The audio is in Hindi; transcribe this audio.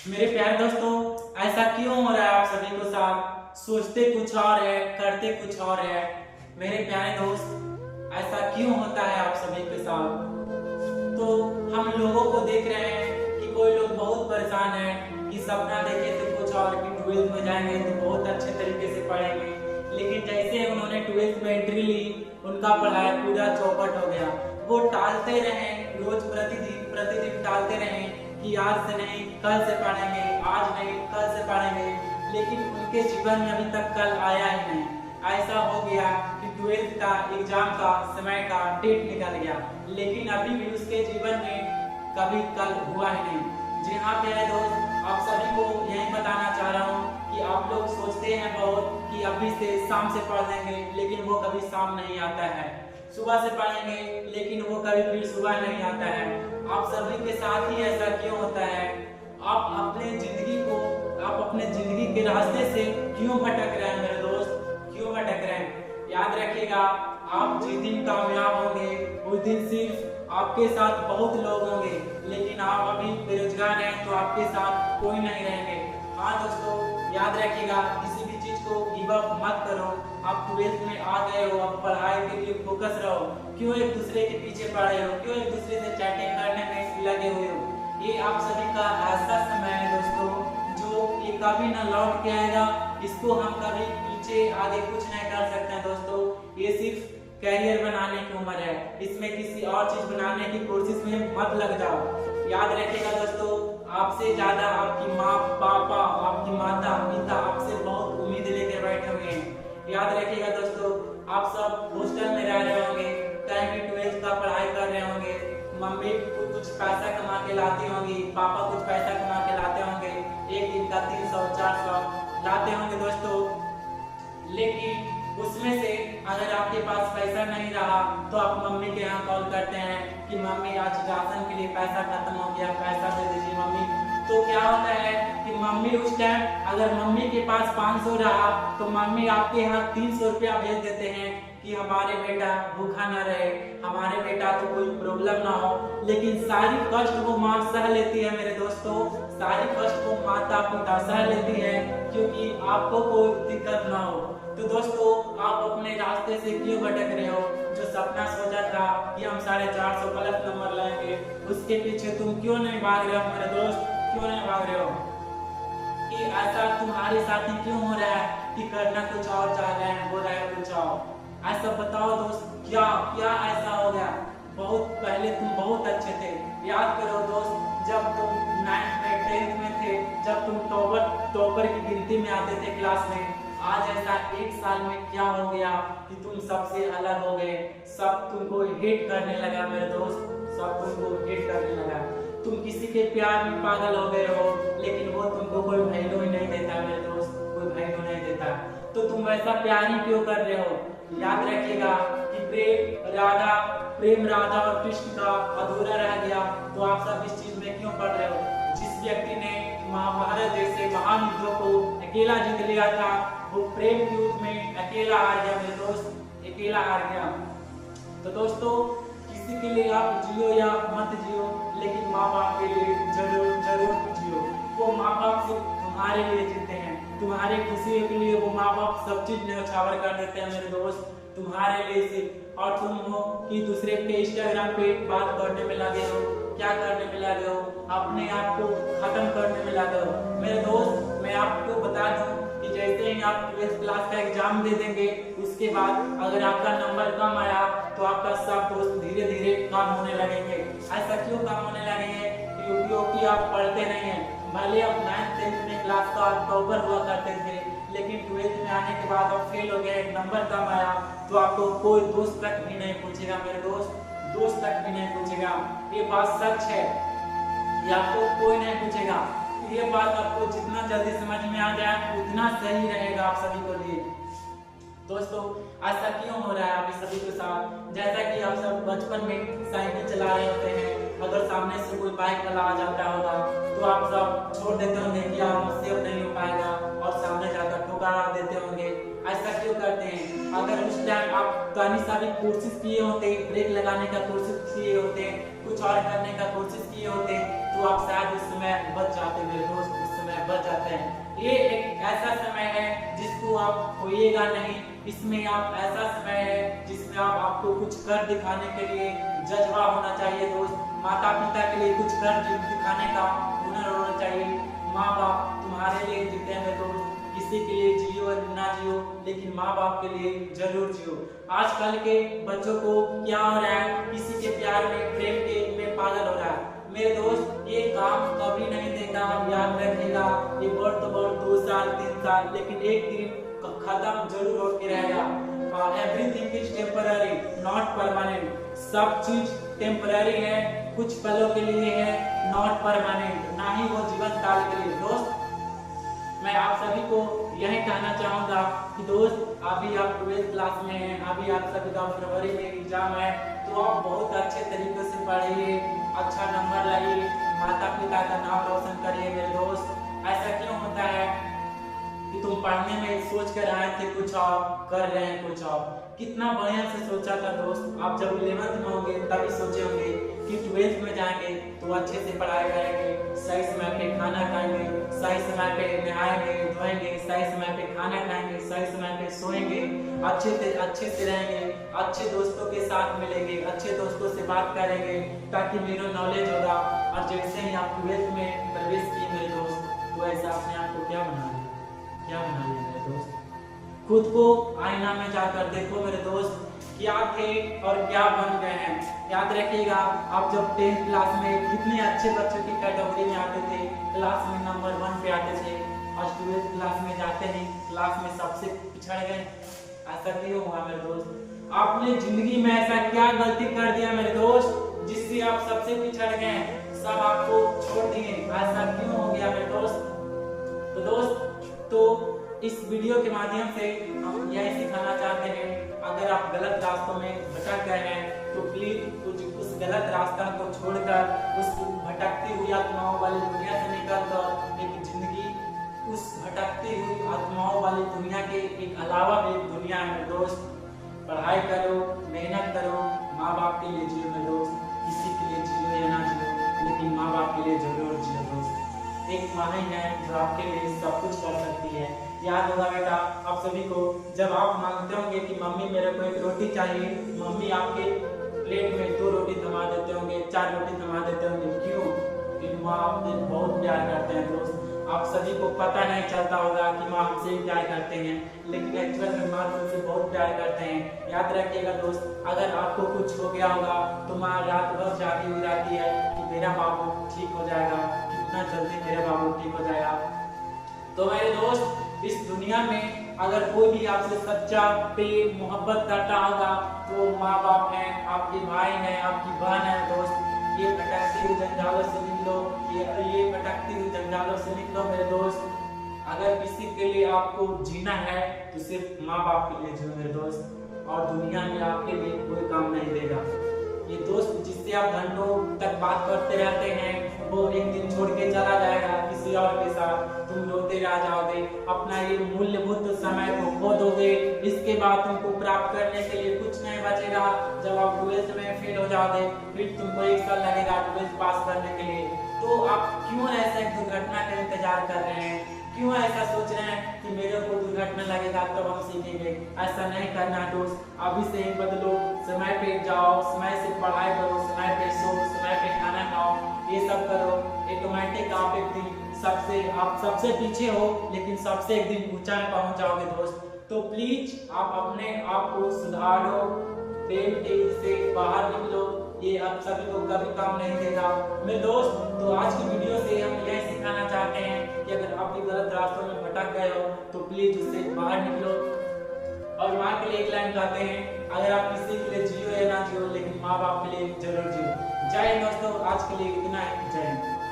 मेरे प्यारे दोस्तों, ऐसा क्यों हो रहा है आप सभी को साथ? सोचते कुछ और है, करते कुछ और है। मेरे प्यारे दोस्त, ऐसा क्यों होता है आप सभी के साथ? तो हम लोगों को देख रहे हैं कि कोई लोग बहुत परेशान है कि सपना देखे थे कुछ और कि 12th में जाएंगे तो बहुत अच्छे तरीके से पढ़ेंगे, लेकिन जैसे उन्होंने 12th में एंट्री ली, उनका पढ़ाई पूरा चौपट हो गया। वो टालते रहे, रोज प्रतिदिन प्रतिदिन टालते रहे कि आज से नहीं कल से पढ़ेंगे, आज नहीं कल से पढ़ेंगे, लेकिन उनके जीवन में अभी तक कल आया ही नहीं। ऐसा हो गया कि 12th का एग्जाम का समय का डेट निकल गया, लेकिन अभी भी उसके जीवन में कभी कल हुआ ही नहीं। जी हाँ प्यारे दोस्त, आप सभी को यही बताना चाह रहा हूँ कि आप लोग सोचते हैं बहुत कि अभी से शाम से पढ़ लेंगे, लेकिन वो कभी शाम नहीं आता है। सुबह से पढ़ेंगे, लेकिन वो कभी फिर सुबह नहीं आता है। आप सभी के साथ ही ऐसा क्यों होता है? आप अपने जिंदगी के रास्ते से क्यों भटक रहे हैं मेरे दोस्त? क्यों भटक रहे हैं? याद रखिएगा, आप जिस दिन कामयाब होंगे उस दिन सिर्फ आपके साथ बहुत लोग होंगे, लेकिन आप अभी बेरोजगार हैं तो आपके साथ कोई नहीं रहेंगे। हाँ दोस्तों, याद रखिएगा, किसी भी चीज को गिव अप मत करो। आप 12th में आ गए हो, आप पढ़ाई के लिए फोकस रहो। क्यों एक दूसरे के पीछे पड़े हो? क्यों एक दूसरे से चैटिंग करने में लगे हुए हो? ये आप सभी का ऐसा समय है दोस्तों, जो ये कभी ना लौट के आएगा। इसको हम कभी पीछे आगे कुछ नहीं कर सकते हैं दोस्तों। ये सिर्फ कैरियर बनाने की उम्र है, इसमें किसी और चीज बनाने की कोशिश में मत लग जाओ। याद रखिएगा दोस्तों, आपसे ज्यादा आपकी माँ पापा, आपकी माता पिता आपसे बहुत उम्मीद लेकर बैठे हुए हैं। याद रखिएगा दोस्तों, आप सब हॉस्टल में रह रहे होंगे, कहीं भी 12th का पढ़ाई कर रहे होंगे, मम्मी कुछ पैसा कमा के लाती होंगी, पापा कुछ पैसा कमा के लाते होंगे, एक दिन का 300 400 लाते होंगे दोस्तों। लेकिन उसमें से अगर आपके पास पैसा नहीं रहा तो आप मम्मी के यहाँ कॉल करते हैं कि मम्मी आज राशन के लिए पैसा खत्म हो गया, पैसा दे दीजिए मम्मी। तो क्या होता है कि मम्मी उस टाइम अगर मम्मी के पास 500 रहा तो मम्मी आपके यहाँ 300 रुपया भेज देते हैं कि हमारे बेटा भूखा ना रहे, हमारे बेटा को कोई प्रॉब्लम ना हो। लेकिन सारी कष्ट वो माँ सह लेती है मेरे दोस्तों, सारी कष्ट वो माता पिता सह लेती है, क्योंकि आपको कोई दिक्कत ना हो। तो दोस्तों, आप अपने रास्ते से क्यों भटक रहे हो? जो सपना सोचा था कि हम 450 प्लस नंबर लाएंगे, उसके पीछे तुम क्यों नहीं भाग रहे हो मेरे दोस्त? क्यों नहीं भाग रहे हो? कि ऐसा तुम्हारे साथ ही क्यों हो रहा है कि करना कुछ और चाह रहे हैं, हो रहा है कुछ और? ऐसा बताओ दोस्त, क्या क्या ऐसा हो गया? बहुत पहले तुम बहुत अच्छे थे। याद करो दोस्त, जब तुम 9th में 10th में थे, जब तुम टॉपर की गिनती में आते थे क्लास में। आज ऐसा एक साल में क्या हो गया कि तुम सबसे अलग हो गए? सब तुमको हेट करने लगा मेरे दोस्त, सब तुमको हेट करने लगा। तुम किसी के प्यार में पागल हो गए हो, लेकिन वो तुमको कोई वैल्यू ही नहीं देता मेरे दोस्त, कोई वैल्यू नहीं देता। तो तुम ऐसा प्यार ही क्यों कर रहे हो? याद रखिएगा कि प्रेम राधा और कृष्ण का अधूरा रह गया। तो आप सब इस चीज में क्यों पढ़ रहे हो? जिस व्यक्ति ने महाभारत जैसे महान युद्धों को अकेला जीत लिया था, वो प्रेम युद्ध में अकेला हार गया मेरे दोस्त, अकेला हार गया। तो दोस्तों, किसी के लिए आप जियो या मत जियो, लेकिन माँ बाप के लिए जरूर जरूर जियो। वो माँ बाप सिर्फ तुम्हारे लिए जीते हैं, तुम्हारे खुशी के लिए वो माँ बाप सब चीज न्यौछावर कर देते हैं मेरे दोस्त, तुम्हारे लिए सिर्फ। और तुम हो कि दूसरे के इंस्टाग्राम पे बात करने में लगे हो, क्या करने में लगे हो? अपने आप को खत्म करने में लगे हो मेरे दोस्त। मैं आपको बता दूं कि जैसे ही आप 12th क्लास का एग्जाम दे देंगे, उसके बाद अगर आपका नंबर कम आया तो आपका सब दोस्त धीरे धीरे कम होने लगेंगे। ऐसा क्यों कम होने लगेंगे? क्योंकि आप पढ़ते नहीं हैं। भले आप 9th 10th में क्लास का टॉपर हुआ करते थे, लेकिन 12th में आने के बाद आप फेल हो गए, नंबर कम आया, तो आपको कोई दोस्त तक भी नहीं पूछेगा मेरे दोस्त, दोस्त तक भी नहीं पूछेगा। ये बात सच है, ये आपको कोई नहीं पूछेगा। ये बात आपको जितना जल्दी समझ में आ जाए उतना सही रहेगा आप सभी को लिए। दोस्तों, ऐसा क्यों हो रहा है आप सभी के साथ? जैसा कि आप सब बचपन में साइकिल चला रहे होते हैं, अगर सामने से कोई बाइक वाला आ जाता होगा तो आप सब छोड़ देते होंगे कि आप मुझसे अब नहीं हो पाएगा, और सामने जाकर ठोकर देते होंगे। ऐसा क्यों करते हैं? अगर उस टाइम आप कहीं सा भी कोशिश किए होते, ब्रेक लगाने का कोशिश किए होते, कुछ और करने का कोशिश किए होते, तो आप शायद उस समय बच जाते मेरे दोस्त। आप होइएगा नहीं। इसमें आप ऐसा समय है जिसमें आपको कुछ कर दिखाने के लिए जज्बा होना चाहिए दोस्त। माता पिता के लिए कुछ कर दिखाने का हुनर होना चाहिए। माँ बाप तुम्हारे लिए जीते हैं दोस्त, किसी के लिए जियो ना जियो लेकिन माँ बाप के लिए जरूर जियो। आजकल के बच्चों को क्या हो रहा है, किसी के प्यार में प्रेम के में पागल हो रहा है। मेरे दोस्त ये काम कभी नहीं देगा, याद रखेगा। ये बढ़ तो बढ़ 2 साल 3 साल, लेकिन एक दिन खत्म जरूर होके रहेगा। Everything is temporary not permanent. सब चीज टेम्पररी है, कुछ पलों के लिए है, नॉट परमानेंट, ना ही वो जीवन काल के लिए। दोस्त मैं आप सभी को यही कहना चाहूंगा कि दोस्त अभी आप 12th क्लास में हैं, अभी आप सभी का फरवरी में एग्जाम है, तो आप बहुत अच्छे तरीके से पढ़िए, अच्छा नंबर लाइए, माता पिता का नाम रोशन करिए। मेरे दोस्त ऐसा क्यों होता है कि तुम पढ़ने में सोच कर आए थे कुछ और, कर रहे हैं कुछ और। कितना बढ़िया से सोचा था दोस्त। आप जब 11th में होंगे तभी सोचे होंगे कि 12th में जाएंगे तो अच्छे से पढ़ाई करेंगे, सही समय पे खाना खाएंगे, सही समय पे नहाएंगे धोएंगे, सही समय पे खाना खाएंगे, सही समय पे सोएंगे, अच्छे से रहेंगे, अच्छे दोस्तों के साथ मिलेंगे, अच्छे दोस्तों से बात करेंगे ताकि मेरा नॉलेज होगा। और जैसे ही आप 12th में प्रवेश किए मेरे दोस्त, तो ऐसा अपने आप को क्या बना लिया मेरे दोस्त। खुद को आईना में जाकर देखो मेरे दोस्त, क्या थे और क्या बन गए हैं। याद रखिएगा, आप जब 10th क्लास में कितने अच्छे बच्चों की कैटेगरी में आते थे, क्लास में नंबर 1 पे आते थे, और 12th क्लास में जाते ही क्लास में सबसे पिछड़ गए। ऐसा क्यों हुआ मेरे दोस्त? आपने जिंदगी में ऐसा क्या गलती कर दिया मेरे दोस्त जिससे आप सबसे पिछड़ गए, सब आपको छोड़ दिए? ऐसा क्यों हो गया मेरे दोस्त? तो दोस्त इस वीडियो के माध्यम से हम यही सिखाना चाहते हैं, अगर आप गलत रास्तों में भटक गए हैं तो प्लीज उस गलत रास्ता को छोड़कर उस भटकती हुई आत्माओं वाली दुनिया से निकलकर एक जिंदगी उस भटकती हुई आत्माओं वाली दुनिया के एक अलावा भी एक दुनिया है मेरे दोस्त। पढ़ाई करो, मेहनत करो, माँ बाप के लिए जियो मेरे दोस्त। किसी के लिए जियो या ना जियो, लेकिन माँ बाप के लिए जरूर जियो दोस्त। एक माँ ही है जो आपके लिए सब कुछ कर सकती है। याद होगा बेटा आप सभी को, जब आप मांगते होंगे कि मम्मी मेरे को एक रोटी चाहिए, मम्मी आपके प्लेट में 2 रोटी थमा देते होंगे, 4 रोटी थमा देते होंगे। क्यों? क्योंकि माँ आपसे बहुत प्यार करते हैं दोस्त। आप सभी को पता नहीं चलता होगा कि माँ हमसे ही प्यार करते हैं, लेकिन एक्चुअल में माँ तुमसे बहुत प्यार करते हैं। याद रखिएगा दोस्त, अगर आपको कुछ हो गया होगा तो माँ रात भर जागी हुई रहती है कि मेरा बाबू ठीक हो जाएगा, कितना जल्दी मेरा बाबू ठीक हो जाएगा। तो मेरे दोस्त इस दुनिया में अगर कोई भी आपसे सच्चा प्रेम मोहब्बत करता होगा तो माँ बाप हैं, आपके भाई हैं, आपकी बहन है दोस्त। ये भटकती हुई जंजालों से निकलो, ये भटकती हुई जंजालों से निकलो मेरे दोस्त। अगर किसी के लिए आपको जीना है तो सिर्फ माँ बाप के लिए जियो मेरे दोस्त, और दुनिया में आपके लिए कोई काम नहीं देगा। ये दोस्त जिससे आप घंटों तक बात करते रहते हैं वो एक दिन छोड़ के चला जाएगा किसी और के साथ, तुम रोते रह जाओगे, अपना ये मूल्यभूत समय को खो दोगे। इसके बाद तुमको प्राप्त करने के लिए कुछ नहीं बचेगा। जब आप 12th में फेल हो जाओगे फिर तुमको 1 साल लगेगा 12th पास करने के लिए। तो आप क्यों ऐसा एक दुर्घटना का इंतजार कर रहे हैं? क्यों ऐसा सोच रहे हैं कि मेरे को दुर्घटना लगेगा तब हम सीखेंगे? ऐसा नहीं करना दोस्त, अभी से ही बदलो। समय पे जाओ, समय से पढ़ाई करो, समय पे सो, समय पे खाना खाओ, ये सब करो। ऑटोमेटिक आप एक दिन आप सबसे पीछे हो लेकिन सबसे एक दिन ऊंचाई पहुंच जाओगे दोस्त। तो प्लीज आप अपने आप को सुधारो, प्रेम से बाहर निकलो। ये आप सभी को कभी काम नहीं देगा मेरे दोस्त। तो आज की वीडियो से हम यही सिखाना चाहते हैं कि अगर आप भी गलत रास्तों में भटक गए हो तो प्लीज उससे बाहर निकलो। और माँ के लिए एक लाइन गाते हैं, अगर आप किसी के लिए जियो या ना जियो लेकिन माँ बाप के लिए जरूर जियो। जय हिंद दोस्तों, आज के लिए इतना ही। जय हिंद।